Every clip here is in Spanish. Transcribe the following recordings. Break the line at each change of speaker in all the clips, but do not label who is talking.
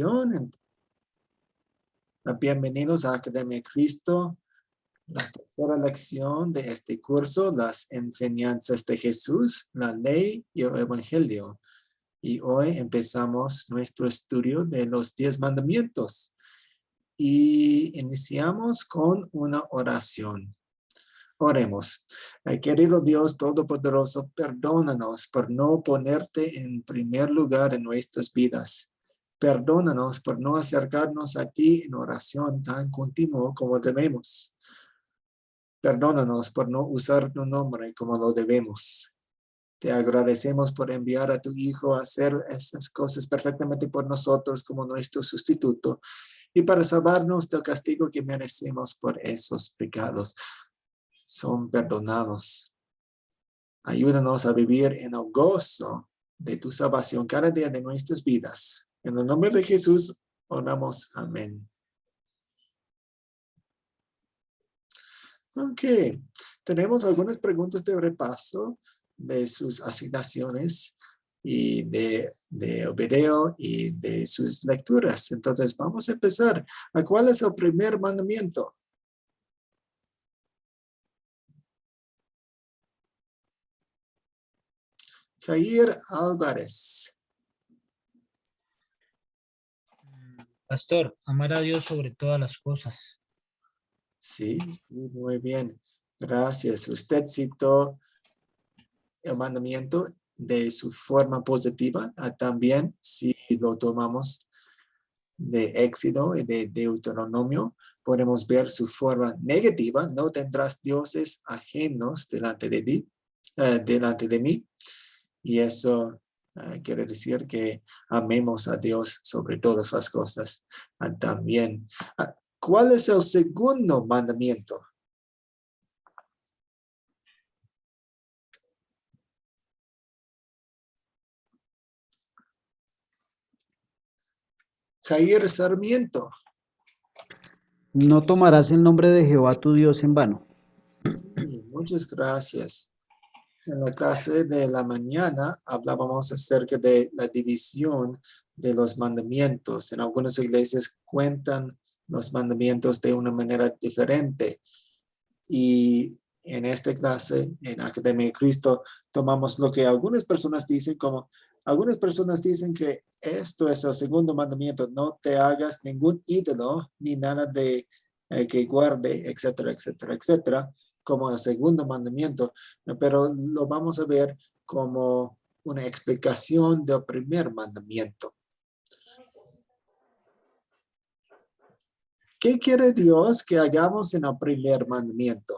oración. Bienvenidos a Academia Cristo, la tercera lección de este curso, las enseñanzas de Jesús, la ley y el evangelio. Y hoy empezamos nuestro estudio de los 10 mandamientos. Y iniciamos con una oración. Oremos. Querido Dios Todopoderoso, perdónanos por no ponerte en primer lugar en nuestras vidas. Perdónanos por no acercarnos a ti en oración tan continuo como debemos. Perdónanos por no usar tu nombre como lo debemos. Te agradecemos por enviar a tu Hijo a hacer estas cosas perfectamente por nosotros como nuestro sustituto y para salvarnos del castigo que merecemos por esos pecados. Son perdonados. Ayúdanos a vivir en el gozo de tu salvación cada día de nuestras vidas. En el nombre de Jesús, oramos. Amén. Ok, tenemos algunas preguntas de repaso de sus asignaciones y de video y de sus lecturas. Entonces, vamos a empezar. ¿Cuál es el primer mandamiento? Jair Álvarez.
Pastor, amar a Dios sobre todas las cosas.
Sí, muy bien. Gracias. Usted citó el mandamiento de su forma positiva. También, si lo tomamos de Éxodo y de Deuteronomio, podemos ver su forma negativa. No tendrás dioses ajenos delante de mí. Y eso quiere decir que amemos a Dios sobre todas las cosas. También, ¿cuál es el segundo mandamiento? Jair Sarmiento.
No tomarás el nombre de Jehová tu Dios en vano.
Sí, muchas gracias. En la clase de la mañana hablábamos acerca de la división de los mandamientos. En algunas iglesias cuentan los mandamientos de una manera diferente. Y en esta clase, en Academia de Cristo, tomamos lo que algunas personas dicen algunas personas dicen que esto es el segundo mandamiento, no te hagas ningún ídolo, ni nada de que guarde, etcétera, etcétera, etcétera, como el segundo mandamiento, pero lo vamos a ver como una explicación del primer mandamiento. ¿Qué quiere Dios que hagamos en el primer mandamiento?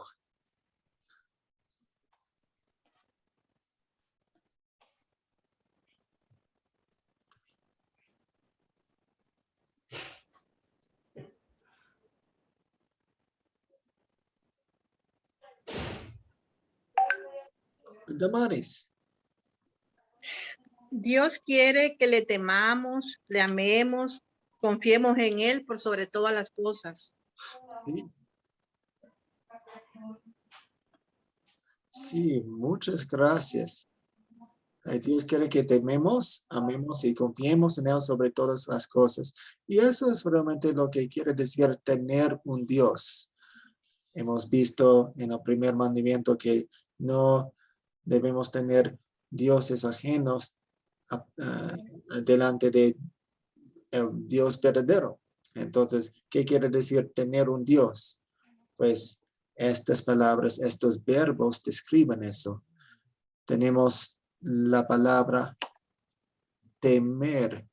Damaris.
Dios quiere que le temamos, le amemos, confiemos en Él por sobre todas las cosas.
Sí. Sí, muchas gracias. Dios quiere que tememos, amemos y confiemos en Él sobre todas las cosas. Y eso es realmente lo que quiere decir tener un Dios. Hemos visto en el primer mandamiento que no debemos tener dioses ajenos delante de el Dios verdadero. Entonces, ¿qué quiere decir tener un Dios? Pues estas palabras, estos verbos describen eso. Tenemos la palabra temer,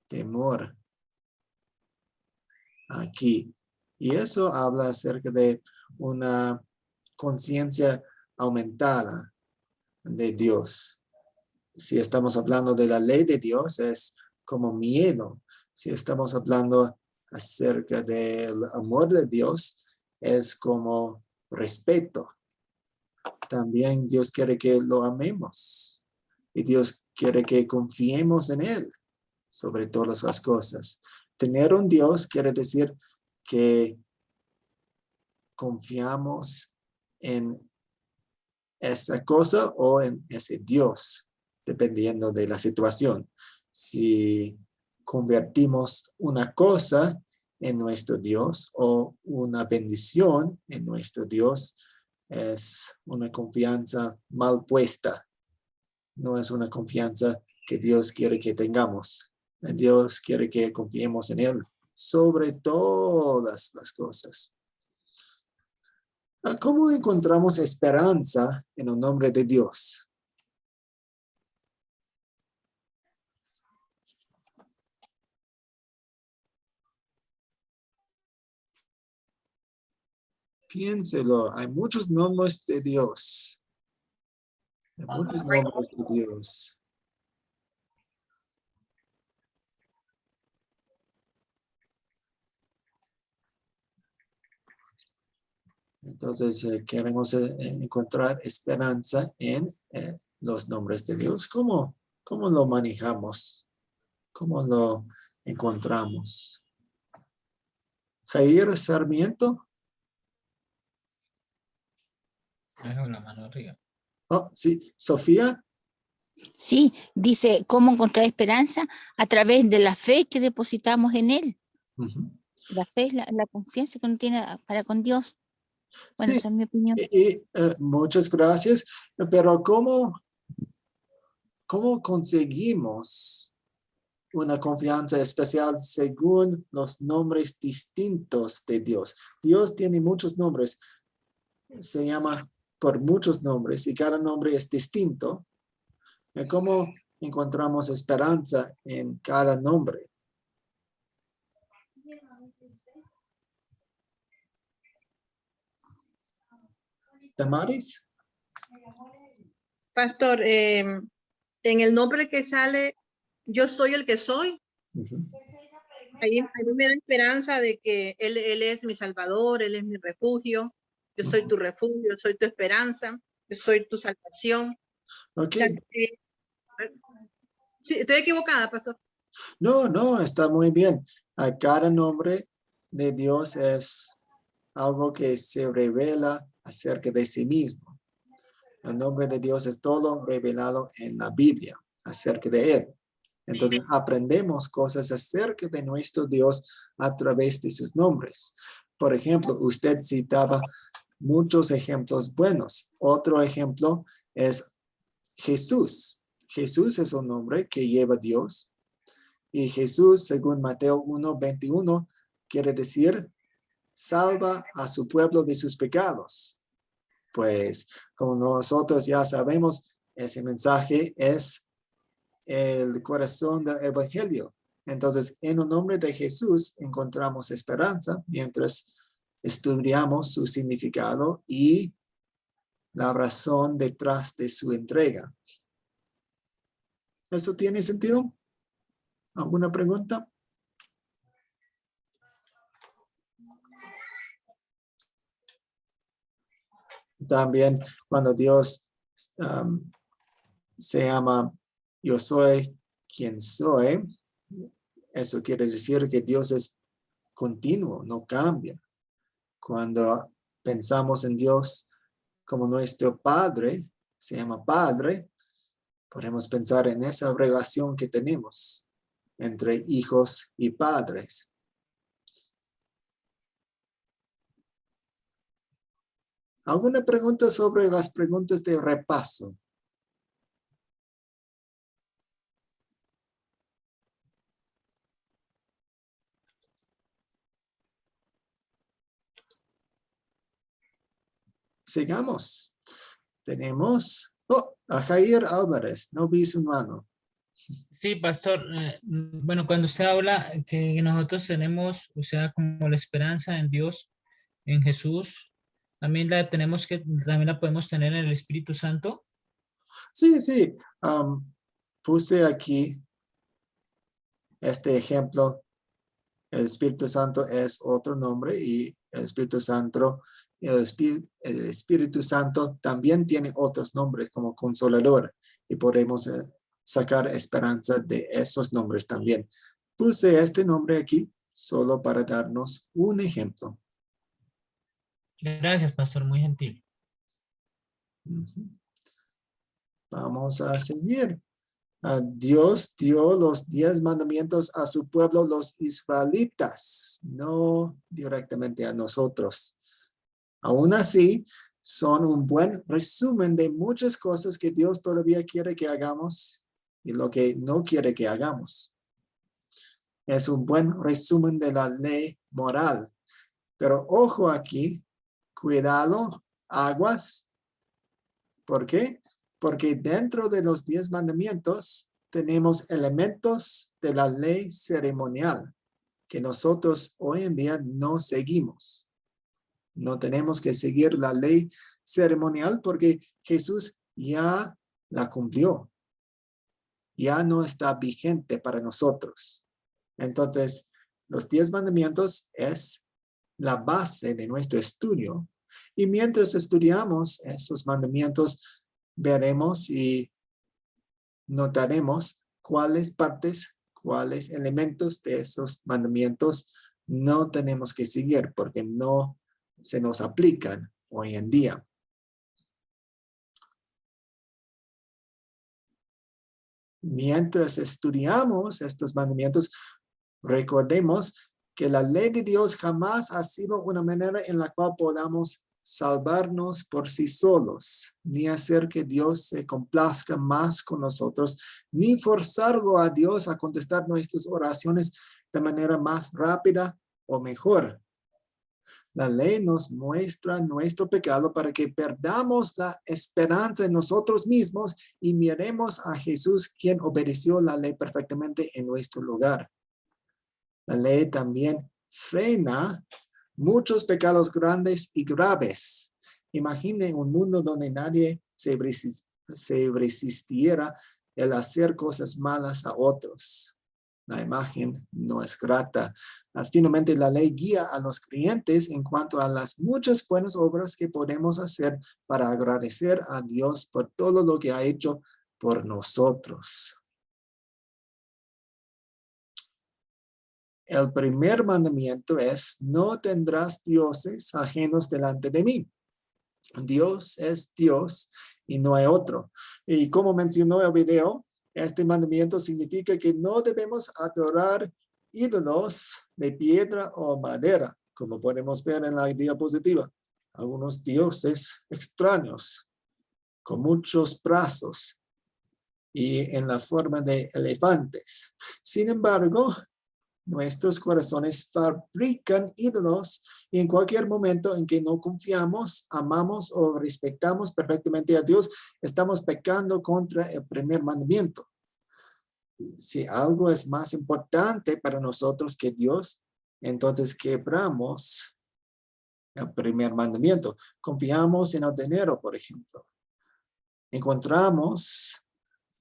temor, aquí. Y eso habla acerca de una conciencia aumentada de Dios. Si estamos hablando de la ley de Dios, es como miedo. Si estamos hablando acerca del amor de Dios, es como respeto. También Dios quiere que lo amemos. Y Dios quiere que confiemos en Él sobre todas las cosas. Tener un Dios quiere decir que confiamos en esa cosa o en ese Dios, dependiendo de la situación. Si convertimos una cosa en nuestro Dios o una bendición en nuestro Dios, es una confianza mal puesta. No es una confianza que Dios quiere que tengamos. Dios quiere que confiemos en Él sobre todas las cosas. ¿Cómo encontramos esperanza en el nombre de Dios? Piénselo, hay muchos nombres de Dios. Hay muchos nombres de Dios. Entonces, queremos encontrar esperanza en los nombres de Dios. ¿Cómo lo manejamos? ¿Cómo lo encontramos? Jair Sarmiento.
Dejo la mano arriba.
Oh, sí. Sofía.
Sí, dice, ¿cómo encontrar esperanza? A través de la fe que depositamos en Él.
Uh-huh.
La fe es la confianza que uno tiene para con Dios. Bueno,
Sí.
esa es mi opinión.
Muchas gracias. Pero ¿cómo conseguimos una confianza especial según los nombres distintos de Dios? Dios tiene muchos nombres. Se llama por muchos nombres y cada nombre es distinto. ¿Cómo encontramos esperanza en cada nombre? ¿Damaris?
Pastor, en el nombre que sale, yo soy el que soy.
Uh-huh.
Ahí me da esperanza de que él es mi salvador, Él es mi refugio. Yo soy tu refugio, yo soy tu esperanza, yo soy tu salvación.
Ok.
Sí, estoy equivocada, pastor.
No, está muy bien. A cada nombre de Dios es algo que se revela acerca de sí mismo. El nombre de Dios es todo revelado en la Biblia acerca de Él. Entonces aprendemos cosas acerca de nuestro Dios a través de sus nombres. Por ejemplo, usted citaba muchos ejemplos buenos. Otro ejemplo es Jesús. Jesús es un nombre que lleva Dios. Y Jesús, según Mateo 1:21, quiere decir, salva a su pueblo de sus pecados. Pues, como nosotros ya sabemos, ese mensaje es el corazón del evangelio. Entonces, en el nombre de Jesús encontramos esperanza mientras estudiamos su significado y la razón detrás de su entrega. ¿Eso tiene sentido? ¿Alguna pregunta? También cuando Dios se llama yo soy quien soy, eso quiere decir que Dios es continuo, no cambia. Cuando pensamos en Dios como nuestro Padre, se llama Padre, podemos pensar en esa relación que tenemos entre hijos y padres. ¿Alguna pregunta sobre las preguntas de repaso? Sigamos. Tenemos a Jair Álvarez. No vi su mano.
Sí, pastor. Bueno, cuando usted habla que nosotros tenemos, o sea, como la esperanza en Dios, en Jesús, también también la podemos tener en el Espíritu Santo.
Sí. Puse aquí este ejemplo. El Espíritu Santo es otro nombre y el Espíritu Santo también tiene otros nombres como Consolador y podemos sacar esperanza de esos nombres también. Puse este nombre aquí solo para darnos un ejemplo.
Gracias, pastor, muy gentil.
Vamos a seguir. Dios dio los 10 mandamientos a su pueblo, los israelitas, no directamente a nosotros. Aún así, son un buen resumen de muchas cosas que Dios todavía quiere que hagamos y lo que no quiere que hagamos. Es un buen resumen de la ley moral. Pero ojo aquí, cuidado, aguas. ¿Por qué? Porque dentro de los 10 mandamientos tenemos elementos de la ley ceremonial que nosotros hoy en día no seguimos. No tenemos que seguir la ley ceremonial porque Jesús ya la cumplió. Ya no está vigente para nosotros. Entonces, los 10 mandamientos es la base de nuestro estudio. Y mientras estudiamos esos mandamientos, veremos y notaremos cuáles partes, cuáles elementos de esos mandamientos no tenemos que seguir porque no se nos aplican hoy en día. Mientras estudiamos estos mandamientos, recordemos que la ley de Dios jamás ha sido una manera en la cual podamos salvarnos por sí solos, ni hacer que Dios se complazca más con nosotros, ni forzarlo a Dios a contestar nuestras oraciones de manera más rápida o mejor. La ley nos muestra nuestro pecado para que perdamos la esperanza en nosotros mismos y miremos a Jesús, quien obedeció la ley perfectamente en nuestro lugar. La ley también frena muchos pecados grandes y graves. Imaginen un mundo donde nadie se resistiera el hacer cosas malas a otros. La imagen no es grata. Finalmente, la ley guía a los creyentes en cuanto a las muchas buenas obras que podemos hacer para agradecer a Dios por todo lo que ha hecho por nosotros. El primer mandamiento es: no tendrás dioses ajenos delante de mí. Dios es Dios y no hay otro. Y como mencionó el video, este mandamiento significa que no debemos adorar ídolos de piedra o madera, como podemos ver en la diapositiva. Algunos dioses extraños, con muchos brazos y en la forma de elefantes. Sin embargo, nuestros corazones fabrican ídolos y en cualquier momento en que no confiamos, amamos o respetamos perfectamente a Dios, estamos pecando contra el primer mandamiento. Si algo es más importante para nosotros que Dios, entonces quebramos el primer mandamiento. Confiamos en el dinero, por ejemplo. Encontramos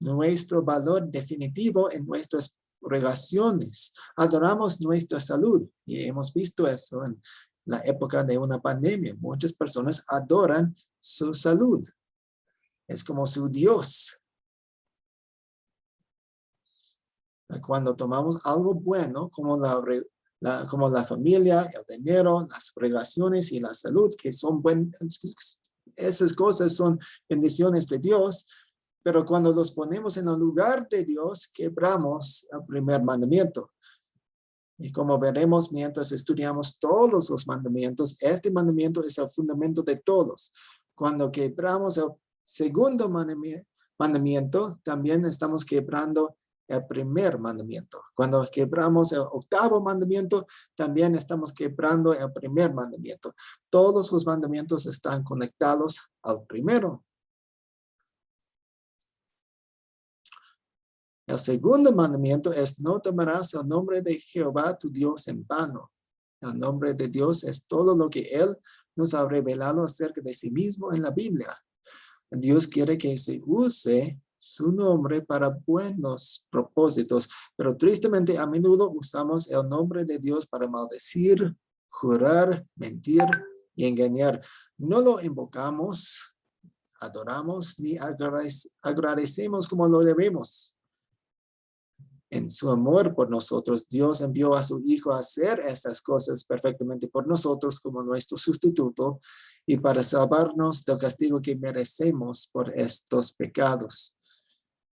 nuestro valor definitivo en nuestras relaciones. Adoramos nuestra salud y hemos visto eso en la época de una pandemia. Muchas personas adoran su salud. Es como su Dios. Cuando tomamos algo bueno como la familia, el dinero, las relaciones y la salud, que son buenas, esas cosas son bendiciones de Dios. Pero cuando los ponemos en el lugar de Dios, quebramos el primer mandamiento. Y como veremos mientras estudiamos todos los mandamientos, este mandamiento es el fundamento de todos. Cuando quebramos el segundo mandamiento, también estamos quebrando el primer mandamiento. Cuando quebramos el octavo mandamiento, también estamos quebrando el primer mandamiento. Todos los mandamientos están conectados al primero. El segundo mandamiento es: no tomarás el nombre de Jehová tu Dios en vano. El nombre de Dios es todo lo que Él nos ha revelado acerca de sí mismo en la Biblia. Dios quiere que se use su nombre para buenos propósitos, pero tristemente a menudo usamos el nombre de Dios para maldecir, jurar, mentir y engañar. No lo invocamos, adoramos ni agradecemos como lo debemos. En su amor por nosotros, Dios envió a su Hijo a hacer estas cosas perfectamente por nosotros como nuestro sustituto y para salvarnos del castigo que merecemos por estos pecados.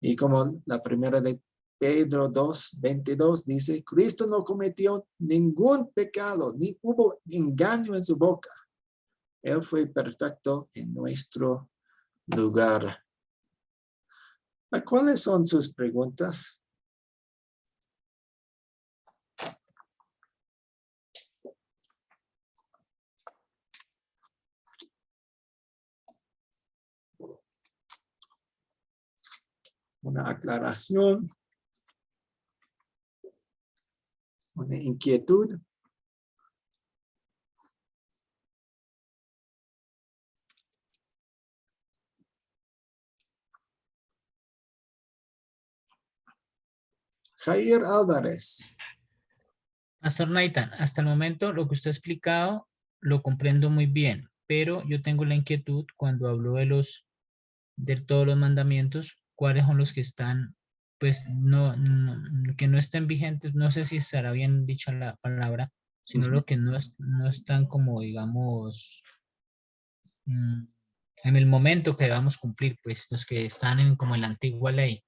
Y como la primera de Pedro 2:22 dice, Cristo no cometió ningún pecado, ni hubo engaño en su boca. Él fue perfecto en nuestro lugar. ¿Cuáles son sus preguntas? Una aclaración, una inquietud. Jair Álvarez.
Pastor Nathan, hasta el momento lo que usted ha explicado lo comprendo muy bien, pero yo tengo la inquietud cuando hablo de todos los mandamientos, cuáles son los que están, pues que no estén vigentes, no sé si estará bien dicha la palabra, sino lo que no están como, digamos, en el momento que debamos cumplir, pues los que están como en la antigua ley.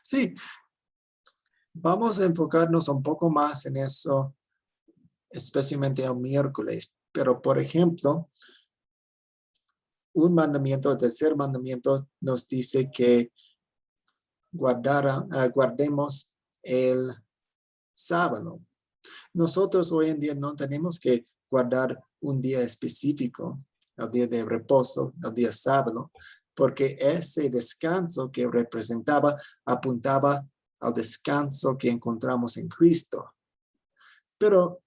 Sí, vamos a enfocarnos un poco más en eso, especialmente el miércoles. Pero, por ejemplo, un mandamiento, el tercer mandamiento, nos dice que guardemos el sábado. Nosotros hoy en día no tenemos que guardar un día específico, el día de reposo, el día sábado, porque ese descanso que representaba apuntaba al descanso que encontramos en Cristo. Pero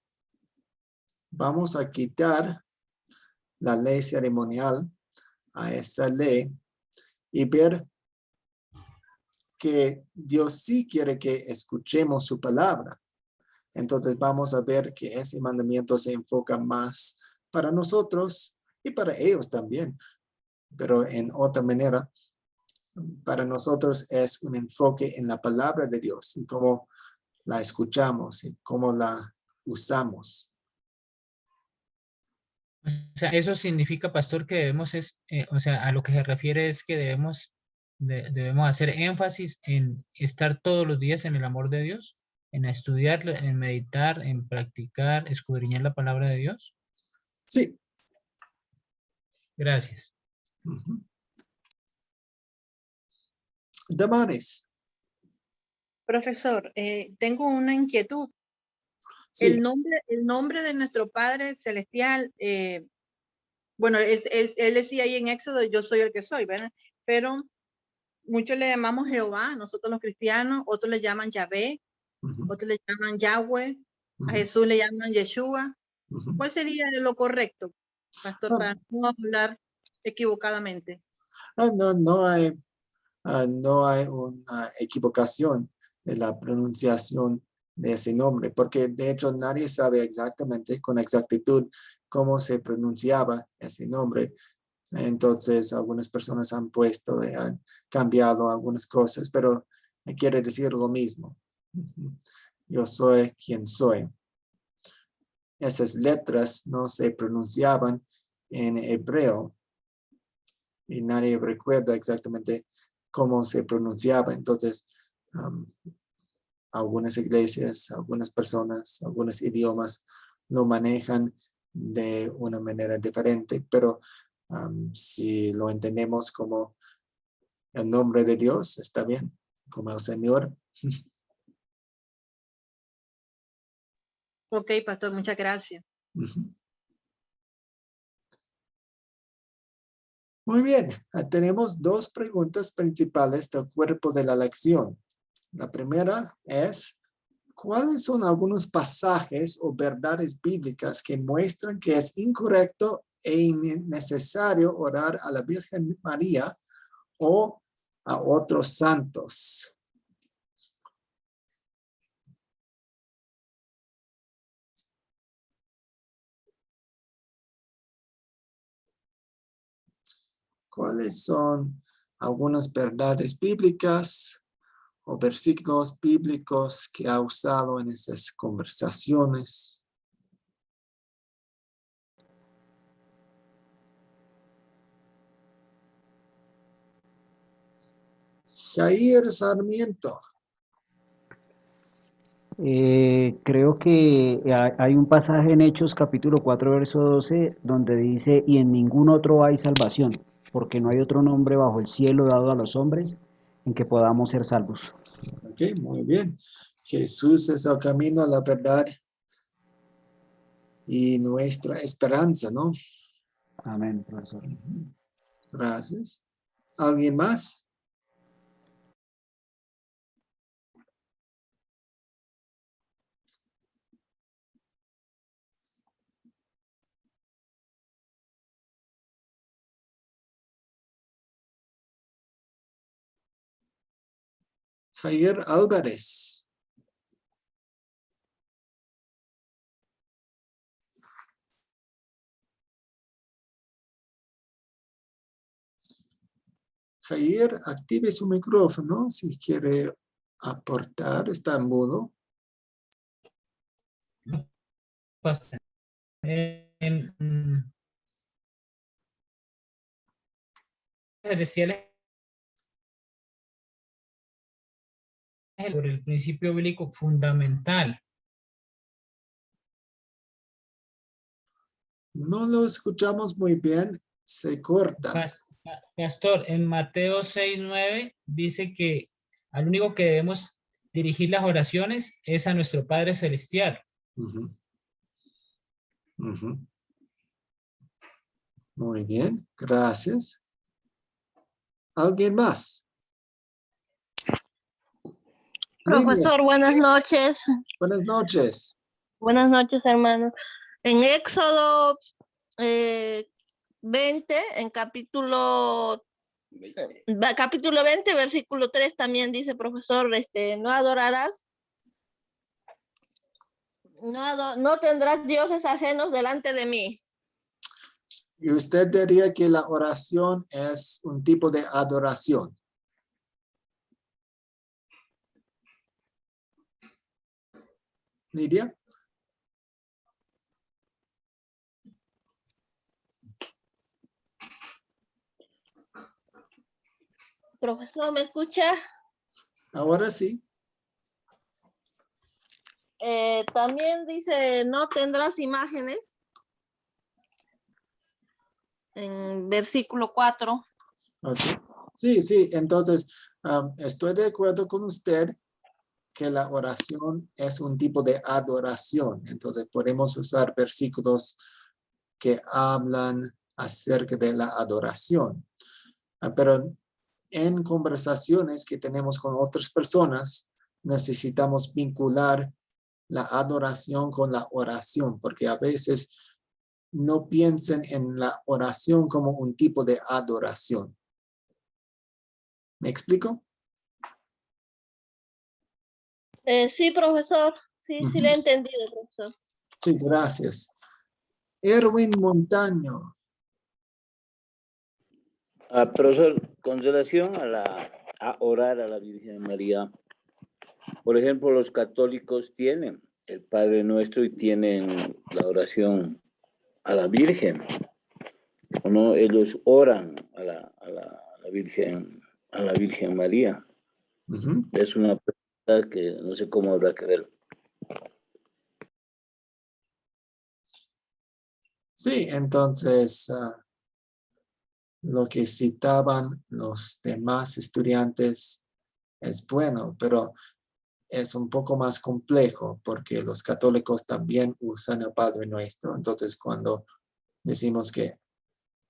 vamos a quitar la ley ceremonial a esa ley y ver que Dios sí quiere que escuchemos su palabra. Entonces vamos a ver que ese mandamiento se enfoca más para nosotros y para ellos también, pero en otra manera, para nosotros es un enfoque en la palabra de Dios y cómo la escuchamos y cómo la usamos.
O sea, eso significa, pastor, que debemos, o sea, a lo que se refiere es que debemos hacer énfasis en estar todos los días en el amor de Dios, en estudiar, en meditar, en practicar, escudriñar la palabra de Dios.
Sí.
Gracias.
Damaris.
Profesor, tengo una inquietud.
Sí.
El nombre de nuestro Padre Celestial, bueno, él decía ahí en Éxodo, yo soy el que soy, ¿verdad? Pero muchos le llamamos Jehová, nosotros los cristianos, otros le llaman Yahvé, otros le llaman Yahweh, a Jesús le llaman Yeshua. ¿Cuál sería lo correcto, pastor, para no hablar equivocadamente?
No hay una equivocación de la pronunciación de ese nombre, porque de hecho nadie sabe exactamente con exactitud cómo se pronunciaba ese nombre. Entonces algunas personas han cambiado algunas cosas, pero quiere decir lo mismo. Yo soy quien soy. Esas letras no se pronunciaban en hebreo y nadie recuerda exactamente cómo se pronunciaba. Entonces, algunas iglesias, algunas personas, algunos idiomas lo manejan de una manera diferente, pero si lo entendemos como el nombre de Dios, está bien, como el Señor.
Ok, pastor, muchas gracias.
Muy bien, tenemos dos preguntas principales del cuerpo de la lección. La primera es, ¿cuáles son algunos pasajes o verdades bíblicas que muestran que es incorrecto e innecesario orar a la Virgen María o a otros santos? ¿Cuáles son algunas verdades bíblicas o versículos bíblicos que ha usado en estas conversaciones? Jair Sarmiento.
Creo que hay un pasaje en Hechos capítulo 4 verso 12 donde dice, y en ningún otro hay salvación, porque no hay otro nombre bajo el cielo dado a los hombres en que podamos ser salvos.
Ok, muy bien. Jesús es el camino a la verdad y nuestra esperanza, ¿no?
Amén, profesor.
Gracias. ¿Alguien más? Jair Álvarez. Jair, active su micrófono si quiere aportar. Está en mudo.
Pastor. Celestiales por el principio bíblico fundamental.
No lo escuchamos muy bien. Se corta.
Pastor, en Mateo 6:9 dice que al único que debemos dirigir las oraciones es a nuestro Padre Celestial.
Ujú. Ujú. Muy bien, gracias. ¿Alguien más? Lidia,
Profesor, buenas noches.
buenas noches.
Buenas noches, hermano. En Éxodo 20, en capítulo 20, versículo 3 también dice, profesor, no adorarás, no tendrás dioses ajenos delante de mí.
Y usted diría que la oración es un tipo de adoración. Lidia.
Profesor, ¿me escucha?
Ahora sí.
También dice, no tendrás imágenes. En versículo 4.
Okay. Sí, entonces estoy de acuerdo con usted que la oración es un tipo de adoración. Entonces podemos usar versículos que hablan acerca de la adoración. Pero en conversaciones que tenemos con otras personas, necesitamos vincular la adoración con la oración, porque a veces no piensen en la oración como un tipo de adoración. ¿Me explico?
Sí, profesor. Sí, sí le he entendido, profesor.
Sí, gracias. Erwin Montaño.
Profesor, con relación a orar a la Virgen María, por ejemplo, los católicos tienen el Padre Nuestro y tienen la oración a la Virgen, ¿no? Ellos oran a la Virgen María. Es una pregunta que no sé cómo habrá que ver.
Sí, entonces lo que citaban los demás estudiantes es bueno, pero es un poco más complejo porque los católicos también usan el Padre Nuestro. Entonces, cuando decimos que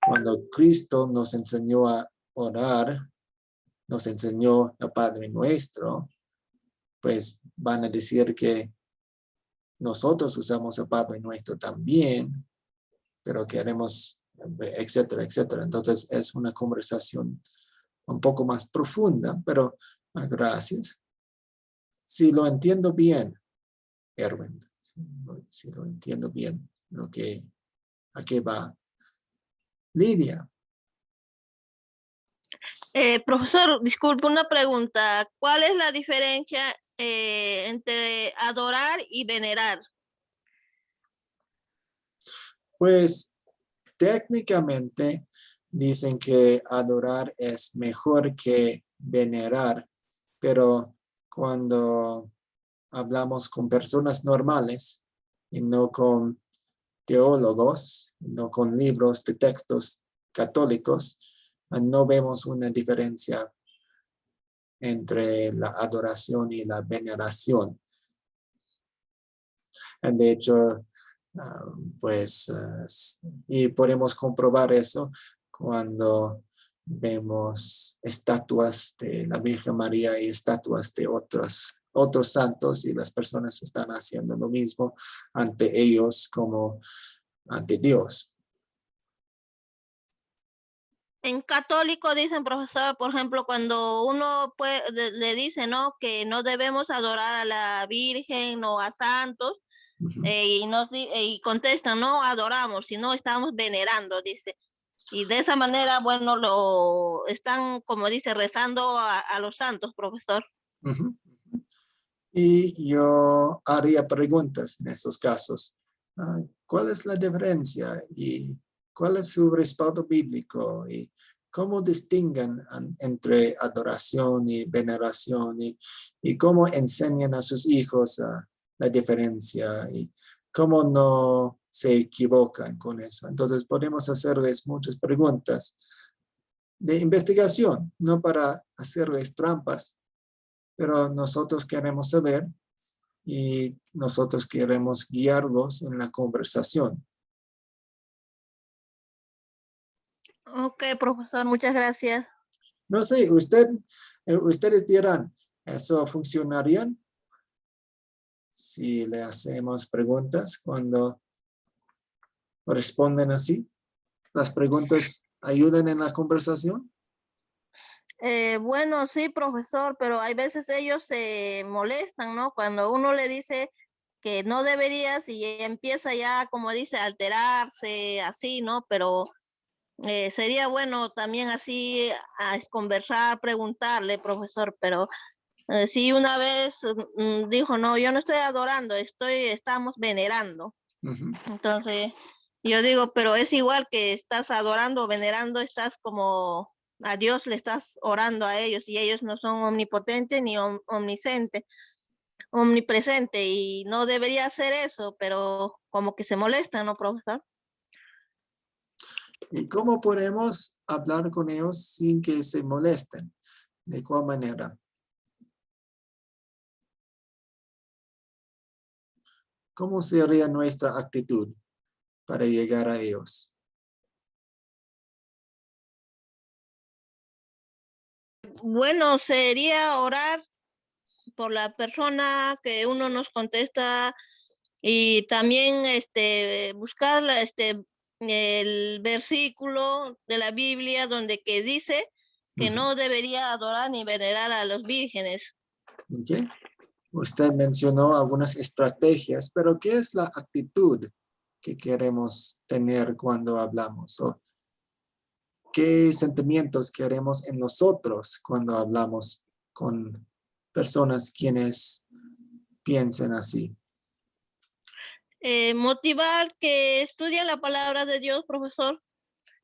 cuando Cristo nos enseñó a orar, nos enseñó el Padre Nuestro, pues van a decir que nosotros usamos el Padre Nuestro también, pero queremos, etcétera, etcétera. Entonces, es una conversación un poco más profunda, pero gracias. Si lo entiendo bien, Erwin, si lo entiendo bien, a qué va. Lidia.
Profesor, disculpe una pregunta. ¿Cuál es la diferencia entre adorar y venerar?
Pues técnicamente dicen que adorar es mejor que venerar, pero cuando hablamos con personas normales y no con teólogos, no con libros de textos católicos, no vemos una diferencia entre la adoración y la veneración. De hecho, y podemos comprobar eso cuando vemos estatuas de la Virgen María y estatuas de otros santos, y las personas están haciendo lo mismo ante ellos como ante Dios.
En católico dicen, profesor, por ejemplo, cuando uno le dice, ¿no?, que no debemos adorar a la Virgen o a santos, y contestan, no adoramos, sino estamos venerando, dice. Y de esa manera, bueno, lo están, como dice, rezando a los santos, profesor.
Y yo haría preguntas en esos casos. ¿Cuál es la diferencia? ¿Y cuál es su respaldo bíblico? ¿Y cómo distinguen entre adoración y veneración? ¿Y cómo enseñan a sus hijos la diferencia? ¿Y cómo no se equivocan con eso? Entonces podemos hacerles muchas preguntas de investigación, no para hacerles trampas, pero nosotros queremos saber y nosotros queremos guiarlos en la conversación.
Ok, profesor, muchas gracias.
No sé, ustedes dirán, ¿eso funcionaría si le hacemos preguntas cuando responden así? ¿Las preguntas ayudan en la conversación?
Bueno, sí, profesor, pero hay veces ellos se molestan, ¿no? Cuando uno le dice que no deberías y empieza ya, como dice, a alterarse, así, ¿no? Pero sería bueno también así a conversar, preguntarle, profesor, pero sí una vez dijo, no, yo no estoy adorando, estamos venerando. Entonces, yo digo, pero es igual que estás adorando, venerando, estás como a Dios le estás orando a ellos y ellos no son omnipotentes ni omniscientes, omnipresente, y no debería hacer eso, pero como que se molestan, ¿no, profesor?
¿Y cómo podemos hablar con ellos sin que se molesten? ¿De cuál manera? ¿Cómo sería nuestra actitud para llegar a ellos?
Bueno, sería orar por la persona que uno nos contesta y también buscar el versículo de la Biblia donde que dice que no debería adorar ni venerar a los vírgenes.
Okay. Usted mencionó algunas estrategias, pero ¿qué es la actitud que queremos tener cuando hablamos? ¿O qué sentimientos queremos en nosotros cuando hablamos con personas quienes piensen así?
Motivar que estudian la palabra de Dios, profesor.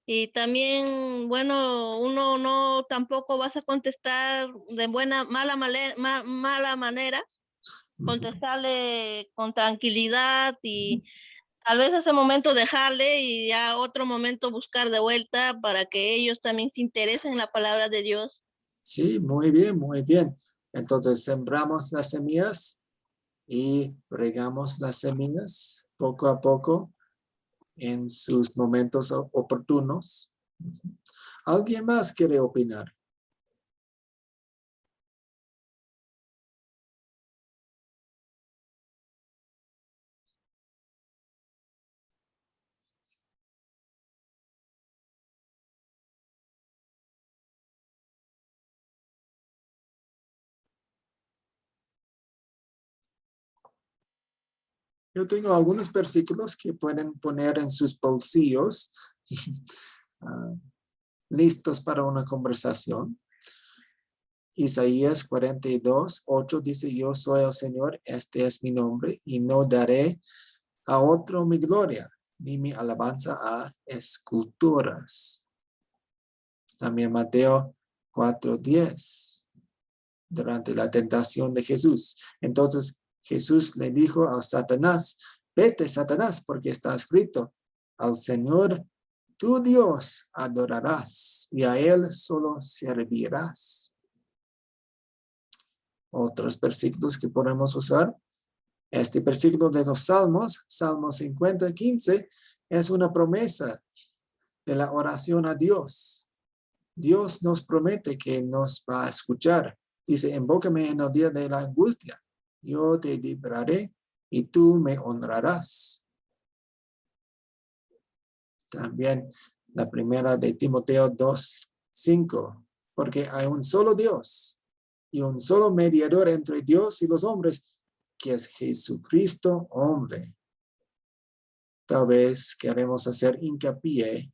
Y también, bueno, uno no tampoco vas a contestar de mala manera, contestarle con tranquilidad y tal vez ese momento dejarle y ya otro momento buscar de vuelta para que ellos también se interesen en la palabra de Dios.
Sí, muy bien, muy bien. Entonces sembramos las semillas y regamos las semillas poco a poco en sus momentos oportunos. ¿Alguien más quiere opinar? Yo tengo algunos versículos que pueden poner en sus bolsillos, listos para una conversación. Isaías 42:8 dice, yo soy el Señor, este es mi nombre, y no daré a otro mi gloria, ni mi alabanza a esculturas. También Mateo 4:10, durante la tentación de Jesús. Entonces Jesús le dijo a Satanás, vete, Satanás, porque está escrito, al Señor tu Dios adorarás y a Él solo servirás. Otros versículos que podemos usar. Este versículo de los Salmos, Salmo 50:15, es una promesa de la oración a Dios. Dios nos promete que nos va a escuchar. Dice, invócame en el día de la angustia. Yo te libraré y tú me honrarás. También la primera de Timoteo 2:5, porque hay un solo Dios y un solo mediador entre Dios y los hombres, que es Jesucristo, hombre. Tal vez queremos hacer hincapié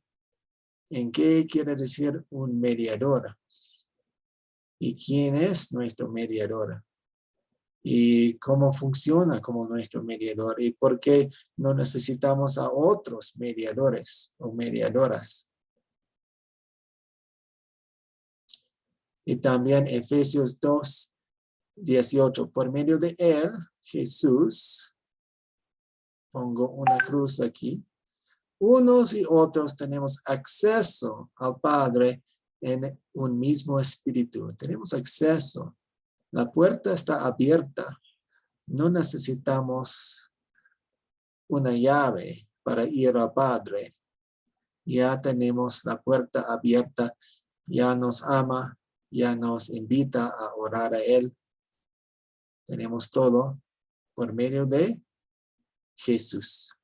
en qué quiere decir un mediador y quién es nuestro mediador y cómo funciona como nuestro mediador y por qué no necesitamos a otros mediadores o mediadoras. Y también Efesios 2:18, por medio de él, Jesús, pongo una cruz aquí, unos y otros tenemos acceso al Padre en un mismo espíritu. Tenemos acceso. La puerta está abierta. No necesitamos una llave para ir al Padre. Ya tenemos la puerta abierta. Ya nos ama. Ya nos invita a orar a Él. Tenemos todo por medio de Jesús.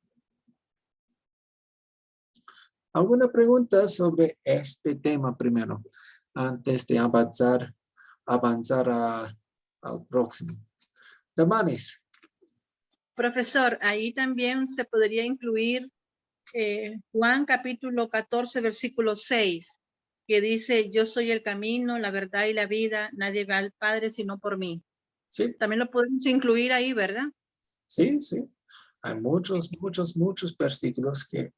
¿Alguna pregunta sobre este tema primero, antes de avanzar al próximo? Damaris.
Profesor, ahí también se podría incluir Juan capítulo 14, versículo 6, que dice, yo soy el camino, la verdad y la vida, nadie va al Padre sino por mí.
Sí.
También lo podemos incluir ahí, ¿verdad?
Sí, sí. Hay muchos versículos que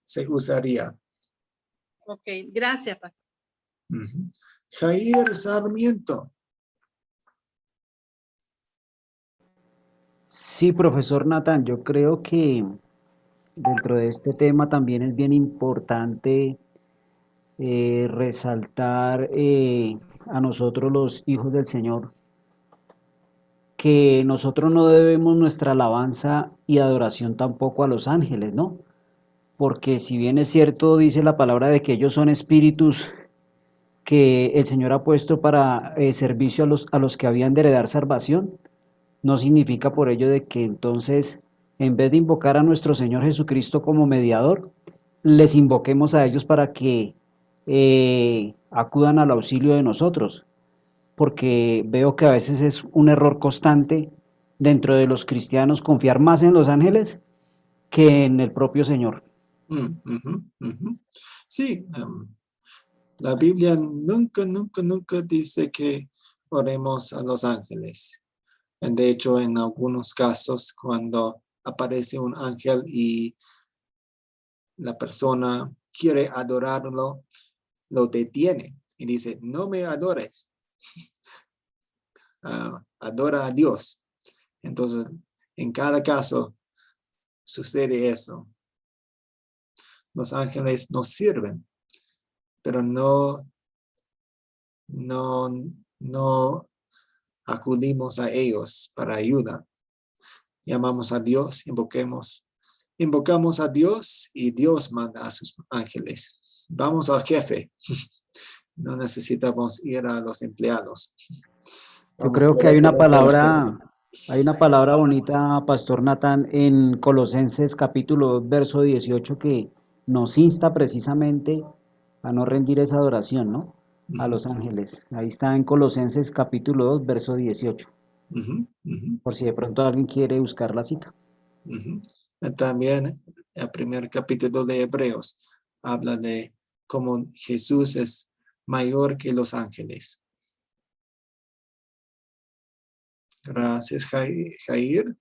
se usaría.
Ok, gracias, pastor.
Jair Sarmiento.
Sí, profesor Natán, yo creo que dentro de este tema también es bien importante resaltar a nosotros los hijos del Señor que nosotros no debemos nuestra alabanza y adoración tampoco a los ángeles, ¿no? Porque si bien es cierto, dice la palabra de que ellos son espíritus que el Señor ha puesto para servicio a los que habían de heredar salvación, no significa por ello de que entonces, en vez de invocar a nuestro Señor Jesucristo como mediador, les invoquemos a ellos para que acudan al auxilio de nosotros, porque veo que a veces es un error constante dentro de los cristianos confiar más en los ángeles que en el propio Señor.
Sí, la Biblia nunca dice que oremos a los ángeles. De hecho, en algunos casos, cuando aparece un ángel y la persona quiere adorarlo, lo detiene y dice, no me adores, adora a Dios. Entonces, en cada caso sucede eso. Los ángeles nos sirven, pero no acudimos a ellos para ayuda. Llamamos a Dios, invocamos a Dios y Dios manda a sus ángeles. Vamos al jefe. No necesitamos ir a los empleados.
Yo creo que hay una palabra bonita, Pastor Natán, en Colosenses capítulo 2, verso 18, que nos insta precisamente a no rendir esa adoración, ¿no? A los ángeles. Ahí está en Colosenses capítulo 2, verso 18. Por si de pronto alguien quiere buscar la cita.
También el primer capítulo de Hebreos habla de cómo Jesús es mayor que los ángeles. Gracias, Jair.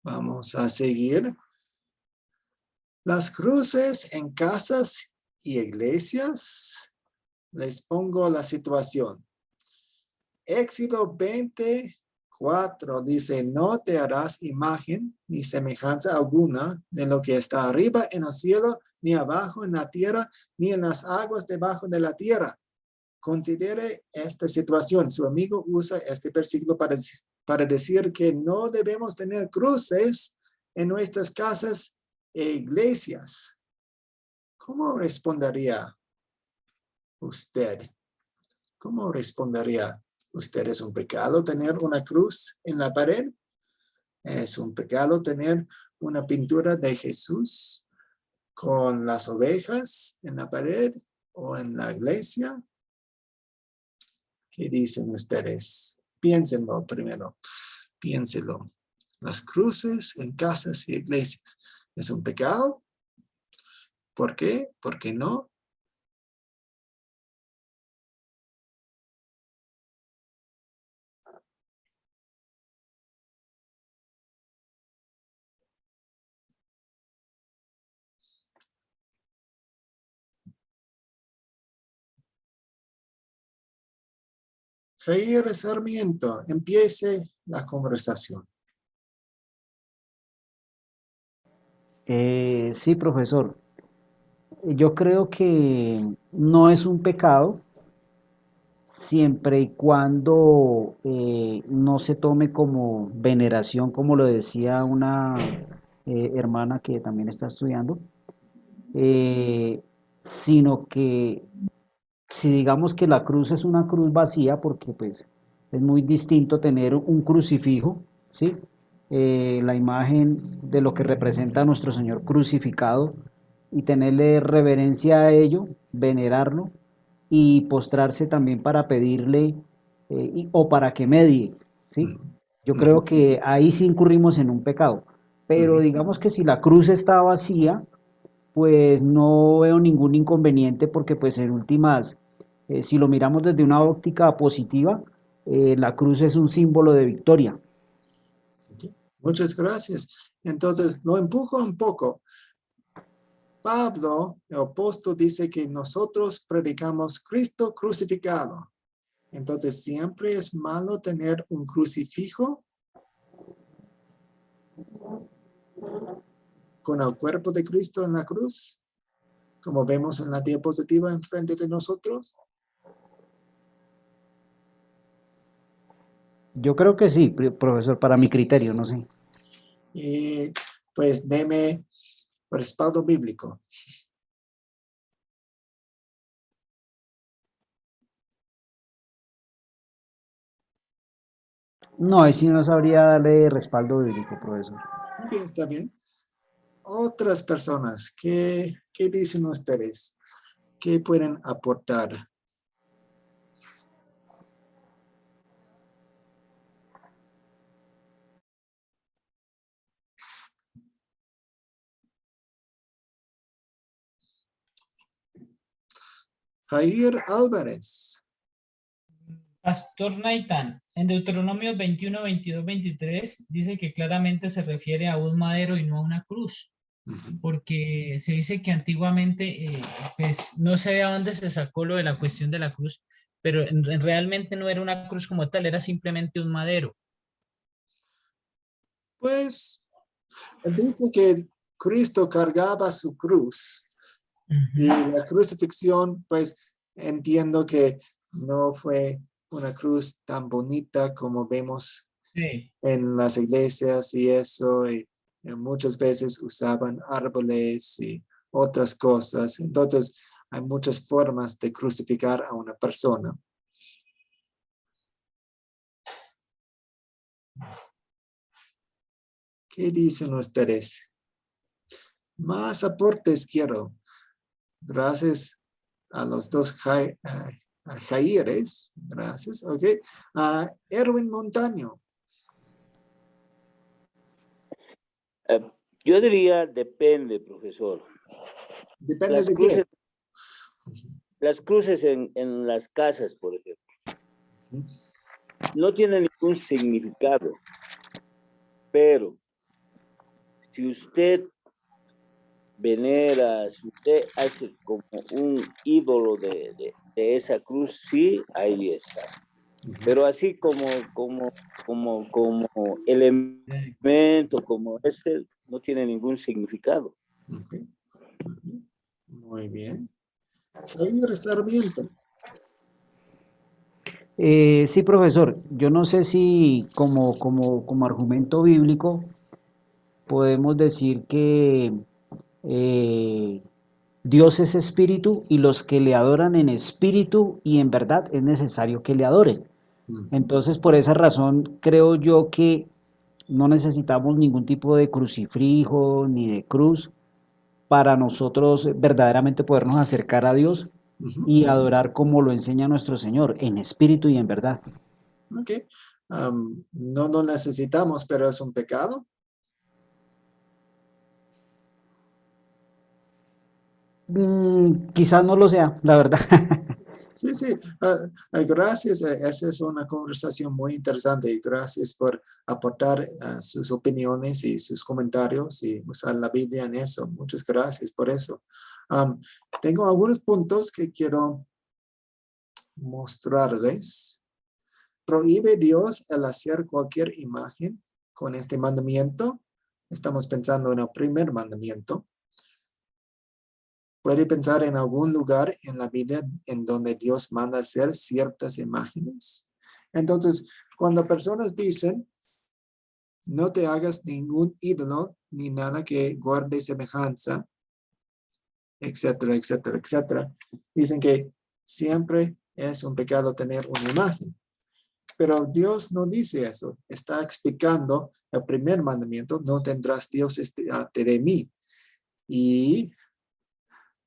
Vamos a seguir. Las cruces en casas y iglesias les pongo la situación. Éxodo 24 dice, no te harás imagen ni semejanza alguna de lo que está arriba en el cielo, ni abajo en la tierra, ni en las aguas debajo de la tierra. Considere esta situación. Su amigo usa este versículo para decir que no debemos tener cruces en nuestras casas e iglesias. ¿Cómo respondería usted? ¿Cómo respondería usted? ¿Es un pecado tener una cruz en la pared? ¿Es un pecado tener una pintura de Jesús con las ovejas en la pared o en la iglesia? ¿Qué dicen ustedes? Piénsenlo primero. Piénsenlo. Las cruces en casas y iglesias. ¿Es un pecado? ¿Por qué? ¿Por qué no? Jair Sarmiento, empiece la conversación.
Sí, profesor. Yo creo que no es un pecado siempre y cuando no se tome como veneración, como lo decía una hermana que también está estudiando, eh, sino que si digamos que la cruz es una cruz vacía, porque pues es muy distinto tener un crucifijo, ¿sí? La imagen de lo que representa a nuestro Señor crucificado y tenerle reverencia a ello, venerarlo y postrarse también para pedirle o para que medie, ¿sí? Yo creo que ahí sí incurrimos en un pecado, pero digamos que si la cruz está vacía, pues no veo ningún inconveniente porque pues en últimas, si lo miramos desde una óptica positiva, la cruz es un símbolo de victoria.
Muchas gracias. Entonces, lo empujo un poco. Pablo, el apóstol, dice que nosotros predicamos Cristo crucificado. Entonces, ¿siempre es malo tener un crucifijo con el cuerpo de Cristo en la cruz? Como vemos en la diapositiva enfrente de nosotros.
Yo creo que sí, profesor, para mi criterio, no sé.
Y pues deme respaldo bíblico.
No, ahí sí no sabría darle respaldo bíblico, profesor.
Ok, está bien. Otras personas, ¿qué dicen ustedes? ¿Qué pueden aportar? Jair Álvarez.
Pastor Naitan, en Deuteronomio 21, 22, 23 dice que claramente se refiere a un madero y no a una cruz, porque se dice que antiguamente pues no sé de dónde se sacó lo de la cuestión de la cruz, pero realmente no era una cruz como tal, era simplemente un madero.
Pues dice que Cristo cargaba su cruz y la crucifixión, pues entiendo que no fue una cruz tan bonita como vemos en las iglesias y eso, y muchas veces usaban árboles y otras cosas. Entonces, hay muchas formas de crucificar a una persona. ¿Qué dicen ustedes? Más aportes quiero. Gracias a los dos Jaires. Gracias. Ok. Erwin Montaño.
Yo diría depende, profesor.
Depende
Las
de
cruces,
qué.
las cruces en las casas, por ejemplo, no tienen ningún significado, pero si usted venera, si usted hace como un ídolo de de esa cruz, sí, ahí está. Pero así como elemento, como este, no tiene ningún significado.
Ok. Muy bien. Javier Sarmiento.
Sí, profesor, yo no sé si como argumento bíblico podemos decir que Dios es espíritu y los que le adoran en espíritu y en verdad es necesario que le adoren. Entonces, por esa razón, creo yo que no necesitamos ningún tipo de crucifijo ni de cruz para nosotros verdaderamente podernos acercar a Dios y adorar como lo enseña nuestro Señor, en espíritu y en verdad.
Ok. No lo necesitamos, pero es un pecado.
Quizás no lo sea, la verdad.
Sí, sí. Gracias. Esa es una conversación muy interesante y gracias por aportar sus opiniones y sus comentarios y usar la Biblia en eso. Muchas gracias por eso. Tengo algunos puntos que quiero mostrarles. ¿Prohíbe Dios el hacer cualquier imagen con este mandamiento? Estamos pensando en el primer mandamiento. ¿Puede pensar en algún lugar en la Biblia en donde Dios manda hacer ciertas imágenes? Entonces, cuando personas dicen, no te hagas ningún ídolo ni nada que guarde semejanza, etcétera, etcétera, etcétera, dicen que siempre es un pecado tener una imagen. Pero Dios no dice eso. Está explicando el primer mandamiento, no tendrás dioses delante de mí. Y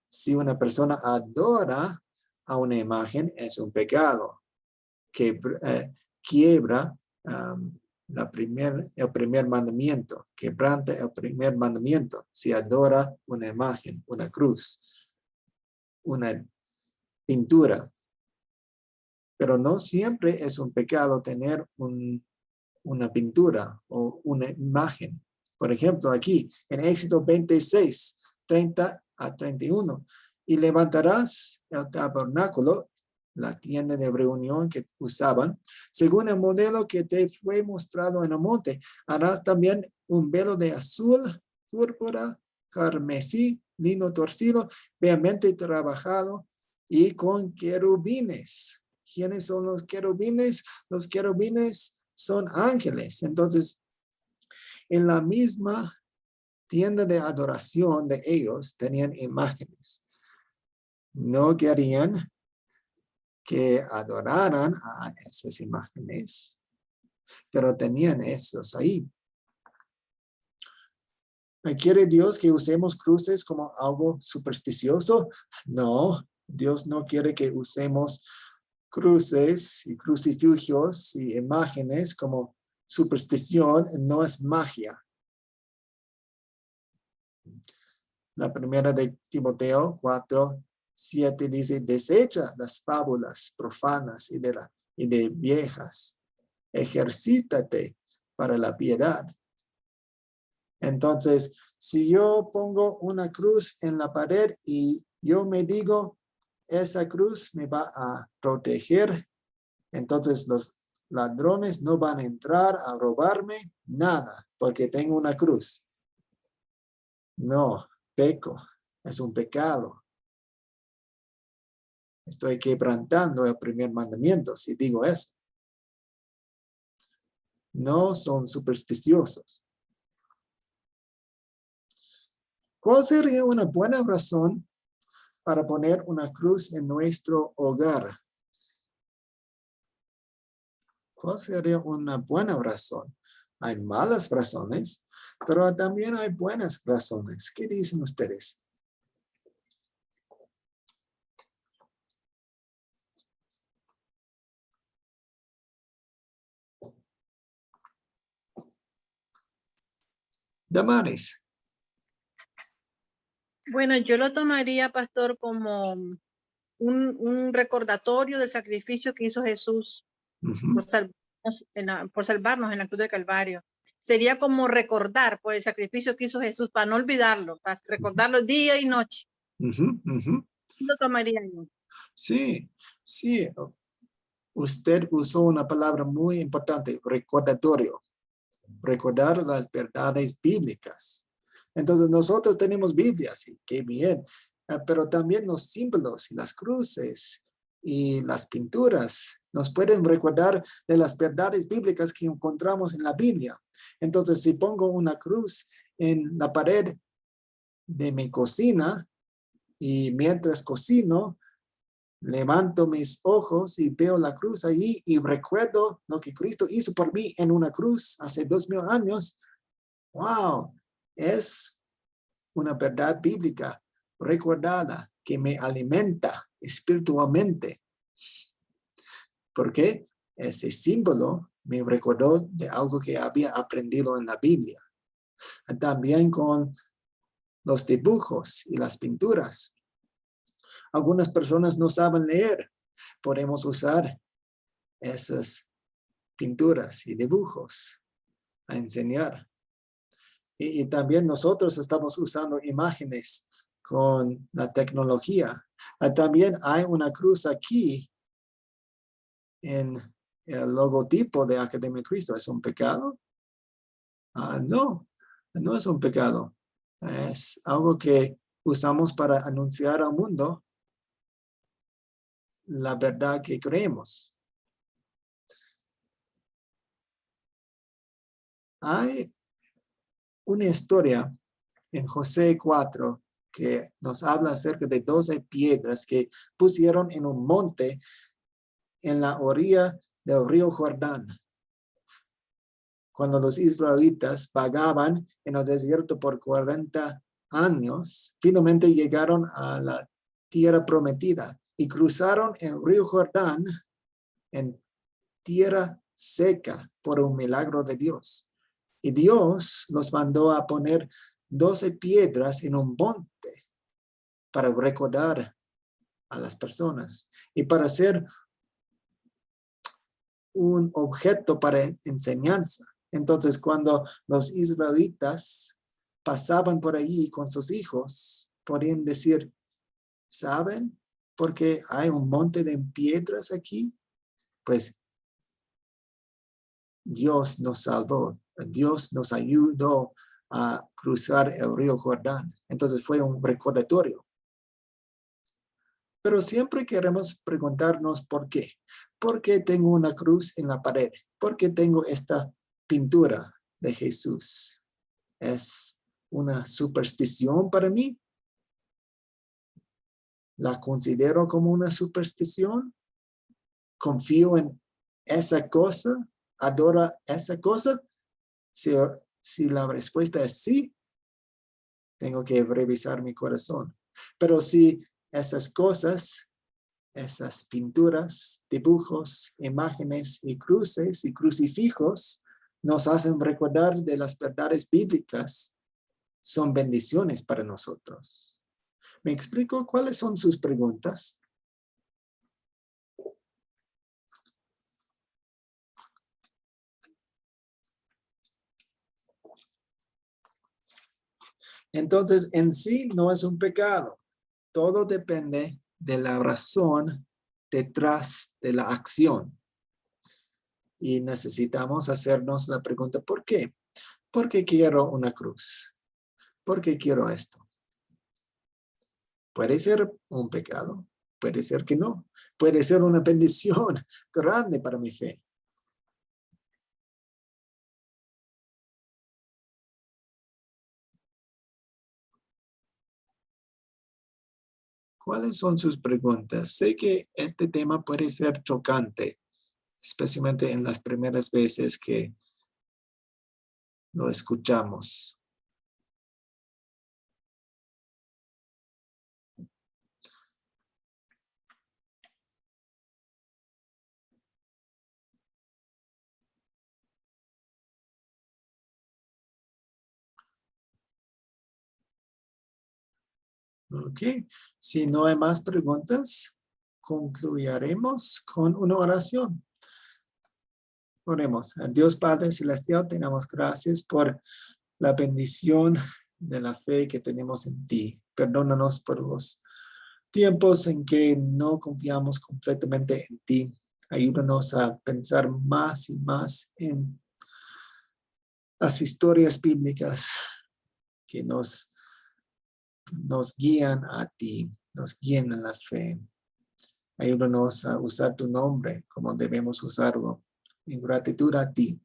si una persona adora a una imagen, es un pecado que quiebra el primer mandamiento, quebranta el primer mandamiento. Si adora una imagen, una cruz, una pintura. Pero no siempre es un pecado tener una pintura o una imagen. Por ejemplo, aquí en Éxodo 26, 30 a 31. Y levantarás el tabernáculo, la tienda de reunión que usaban, según el modelo que te fue mostrado en el monte. Harás también un velo de azul, púrpura, carmesí, lino torcido, vehemente trabajado y con querubines. ¿Quiénes son los querubines? Los querubines son ángeles. Entonces, en la misma tienda de adoración de ellos tenían imágenes. No querían que adoraran a esas imágenes, pero tenían esos ahí. ¿Quiere Dios que usemos cruces como algo supersticioso? No, Dios no quiere que usemos cruces y crucifijos y imágenes como superstición. No es magia. La primera de Timoteo 4:7 dice, desecha las fábulas profanas y de viejas. Ejercítate para la piedad. Entonces, si yo pongo una cruz en la pared y yo me digo, esa cruz me va a proteger, entonces los ladrones no van a entrar a robarme nada porque tengo una cruz. No, peco, es un pecado. Estoy quebrantando el primer mandamiento si digo eso. No son supersticiosos. ¿Cuál sería una buena razón para poner una cruz en nuestro hogar? ¿Cuál sería una buena razón? Hay malas razones, pero también hay buenas razones. ¿Qué dicen ustedes? Damaris.
Bueno, yo lo tomaría, pastor, como un recordatorio del sacrificio que hizo Jesús por salvarnos en la cruz del Calvario. Sería como recordar pues, el sacrificio que hizo Jesús para no olvidarlo, para recordarlo día y noche. Lo tomaría yo.
Sí, sí. Usted usó una palabra muy importante, recordatorio. Recordar las verdades bíblicas. Entonces nosotros tenemos Biblias, y qué bien, pero también los símbolos y las cruces y las pinturas nos pueden recordar de las verdades bíblicas que encontramos en la Biblia. Entonces, si pongo una cruz en la pared de mi cocina y mientras cocino, levanto mis ojos y veo la cruz allí y recuerdo lo que Cristo hizo por mí en una cruz hace 2000 años. ¡Wow! Es una verdad bíblica recordada que me alimenta espiritualmente. Porque ese símbolo me recordó de algo que había aprendido en la Biblia. También con los dibujos y las pinturas. Algunas personas no saben leer. Podemos usar esas pinturas y dibujos a enseñar. Y también nosotros estamos usando imágenes con la tecnología. También hay una cruz aquí en el logotipo de Academia Cristo. ¿Es un pecado? No, no es un pecado. Es algo que usamos para anunciar al mundo la verdad que creemos. Hay una historia en José 4 que nos habla acerca de 12 piedras que pusieron en un monte en la orilla del río Jordán. Cuando los israelitas vagaban en el desierto por 40 años, finalmente llegaron a la tierra prometida y cruzaron el río Jordán en tierra seca por un milagro de Dios. Y Dios los mandó a poner 12 piedras en un monte para recordar a las personas y para ser un objeto para enseñanza. Entonces, cuando los israelitas pasaban por allí con sus hijos, podían decir, ¿saben por qué hay un monte de piedras aquí? Pues Dios nos salvó, Dios nos ayudó a cruzar el río Jordán. Entonces fue un recordatorio. Pero siempre queremos preguntarnos por qué. ¿Por qué tengo una cruz en la pared? ¿Por qué tengo esta pintura de Jesús? ¿Es una superstición para mí? ¿La considero como una superstición? ¿Confío en esa cosa? ¿Adoro esa cosa? Si la respuesta es sí, tengo que revisar mi corazón. Pero si esas cosas, esas pinturas, dibujos, imágenes y cruces y crucifijos nos hacen recordar de las verdades bíblicas, son bendiciones para nosotros. ¿Me explico cuáles son sus preguntas? Entonces, en sí no es un pecado. Todo depende de la razón detrás de la acción. Y necesitamos hacernos la pregunta, ¿por qué? ¿Por qué quiero una cruz? ¿Por qué quiero esto? Puede ser un pecado, puede ser que no. Puede ser una bendición grande para mi fe. ¿Cuáles son sus preguntas? Sé que este tema puede ser chocante, especialmente en las primeras veces que lo escuchamos. Ok, si no hay más preguntas, concluiremos con una oración. Oremos. Dios Padre Celestial, te damos gracias por la bendición de la fe que tenemos en ti. Perdónanos por los tiempos en que no confiamos completamente en ti. Ayúdanos a pensar más y más en las historias bíblicas que nos guían a ti, nos guían en la fe. Ayúdanos a usar tu nombre como debemos usarlo, en gratitud a ti.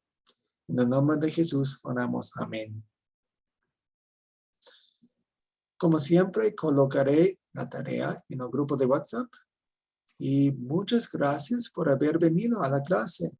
En el nombre de Jesús oramos. Amén. Como siempre, colocaré la tarea en el grupo de WhatsApp. Y muchas gracias por haber venido a la clase.